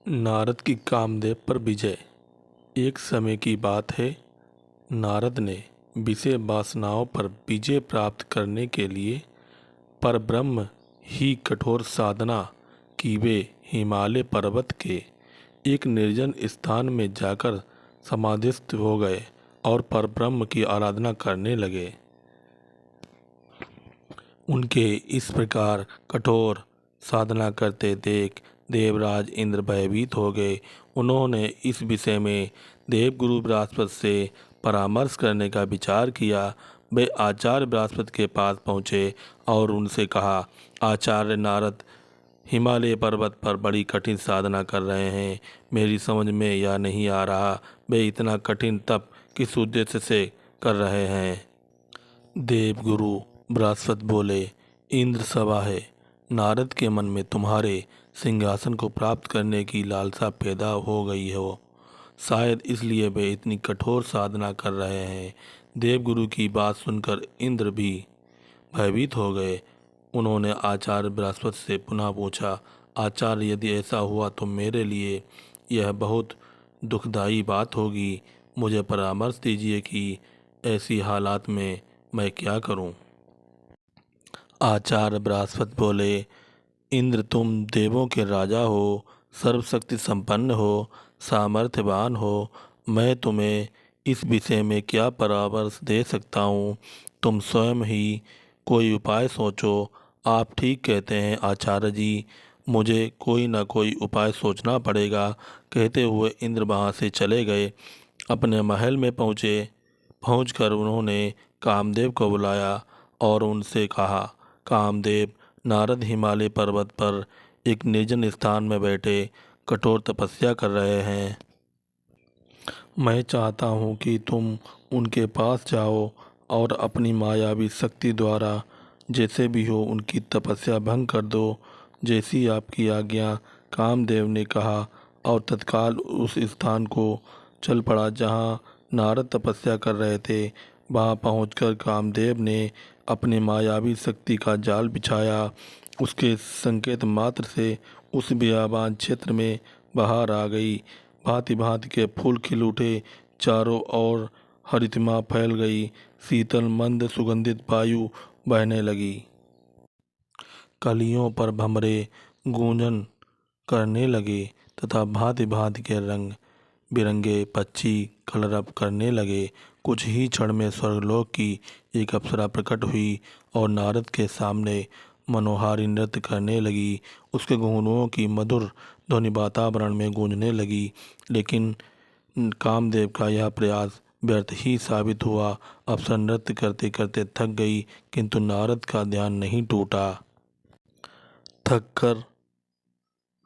नारद की कामदेव पर विजय। एक समय की बात है, नारद ने विषय वासनाओं पर विजय प्राप्त करने के लिए परब्रह्म ही कठोर साधना की। वे हिमालय पर्वत के एक निर्जन स्थान में जाकर समाधिस्थ हो गए और परब्रह्म की आराधना करने लगे। उनके इस प्रकार कठोर साधना करते देख देवराज इंद्र भयभीत हो गए। उन्होंने इस विषय में देवगुरु बृहस्पति से परामर्श करने का विचार किया। वे आचार्य बृहस्पति के पास पहुँचे और उनसे कहा, आचार्य नारद हिमालय पर्वत पर बड़ी कठिन साधना कर रहे हैं। मेरी समझ में यह नहीं आ रहा, वे इतना कठिन तप किस उद्देश्य से कर रहे हैं। देवगुरु बृहस्पति बोले, इंद्र सभा है, नारद के मन में तुम्हारे सिंहासन को प्राप्त करने की लालसा पैदा हो गई हो, शायद इसलिए वे इतनी कठोर साधना कर रहे हैं। देवगुरु की बात सुनकर इंद्र भी भयभीत हो गए। उन्होंने आचार्य बृहस्पति से पुनः पूछा, आचार्य यदि ऐसा हुआ तो मेरे लिए यह बहुत दुखदायी बात होगी। मुझे परामर्श दीजिए कि ऐसी हालात में मैं क्या करूं। आचार्य बृहस्पति बोले, इंद्र तुम देवों के राजा हो, सर्वशक्ति संपन्न हो, सामर्थ्यवान हो। मैं तुम्हें इस विषय में क्या परामर्श दे सकता हूँ, तुम स्वयं ही कोई उपाय सोचो। आप ठीक कहते हैं आचार्य जी, मुझे कोई ना कोई उपाय सोचना पड़ेगा। कहते हुए इंद्र वहाँ से चले गए। अपने महल में पहुंचकर उन्होंने कामदेव को बुलाया और उनसे कहा, कामदेव, नारद हिमालय पर्वत पर एक निर्जन स्थान में बैठे कठोर तपस्या कर रहे हैं। मैं चाहता हूँ कि तुम उनके पास जाओ और अपनी मायावी शक्ति द्वारा जैसे भी हो उनकी तपस्या भंग कर दो। जैसी आपकी आज्ञा, कामदेव ने कहा और तत्काल उस स्थान को चल पड़ा जहाँ नारद तपस्या कर रहे थे। वहाँ पहुंचकर कामदेव ने अपनी मायावी शक्ति का जाल बिछाया। उसके संकेत मात्र से उस बियाबान क्षेत्र में बहार आ गई। भांति भांति के फूल खिल उठे, चारों ओर हरितिमा फैल गई, शीतल मंद सुगंधित वायु बहने लगी। कलियों पर भंवरे गूंजन करने लगे तथा भांति भांति के रंग बिरंगे पक्षी कलरव करने लगे। कुछ ही क्षण में स्वर्गलोक की एक अप्सरा प्रकट हुई और नारद के सामने मनोहारी नृत्य करने लगी। उसके घुंघरुओं की मधुर ध्वनि वातावरण में गूंजने लगी। लेकिन कामदेव का यह प्रयास व्यर्थ ही साबित हुआ। अप्सरा नृत्य करते करते थक गई, किंतु नारद का ध्यान नहीं टूटा। थक कर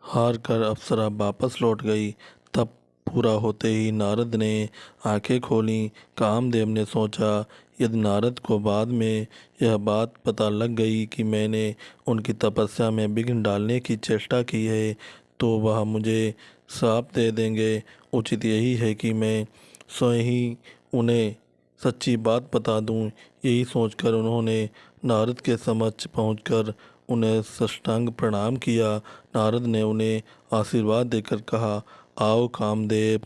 हार कर अप्सरा वापस लौट गई। तब पूरा होते ही नारद ने आंखें खोलीं। कामदेव ने सोचा, यदि नारद को बाद में यह बात पता लग गई कि मैंने उनकी तपस्या में विघ्न डालने की चेष्टा की है तो वह मुझे श्राप दे देंगे। उचित यही है कि मैं स्वयं ही उन्हें सच्ची बात बता दूं। यही सोचकर उन्होंने नारद के समक्ष पहुंचकर उन्हें साष्टांग प्रणाम किया। नारद ने उन्हें आशीर्वाद देकर कहा, आओ कामदेव।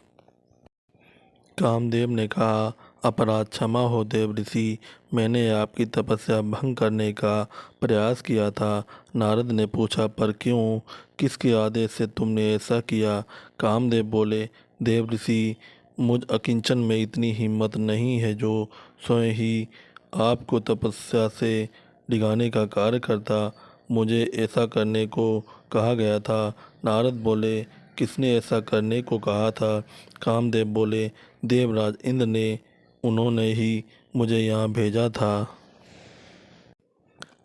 कामदेव ने कहा, अपराध क्षमा हो देव ऋषि, मैंने आपकी तपस्या भंग करने का प्रयास किया था। नारद ने पूछा, पर क्यों, किसके आदेश से तुमने ऐसा किया। कामदेव बोले, देव ऋषि, मुझ अकिंचन में इतनी हिम्मत नहीं है जो स्वयं ही आपको तपस्या से डिगाने का कार्य करता। मुझे ऐसा करने को कहा गया था। नारद बोले, किसने ऐसा करने को कहा था। कामदेव बोले, देवराज इंद्र ने, उन्होंने ही मुझे यहाँ भेजा था।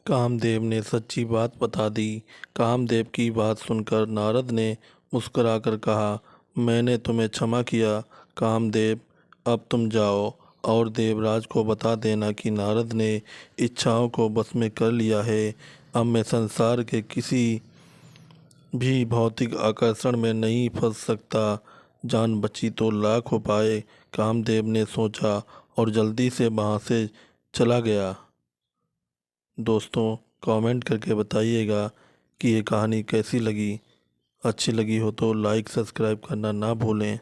कामदेव ने सच्ची बात बता दी। कामदेव की बात सुनकर नारद ने मुस्कुराकर कहा, मैंने तुम्हें क्षमा किया कामदेव, अब तुम जाओ और देवराज को बता देना कि नारद ने इच्छाओं को बस में कर लिया है। अब मैं संसार के किसी भी भौतिक आकर्षण में नहीं फंस सकता। जान बची तो लाख उपाय, कामदेव ने सोचा और जल्दी से वहाँ से चला गया। दोस्तों, कमेंट करके बताइएगा कि ये कहानी कैसी लगी। अच्छी लगी हो तो लाइक सब्सक्राइब करना ना भूलें।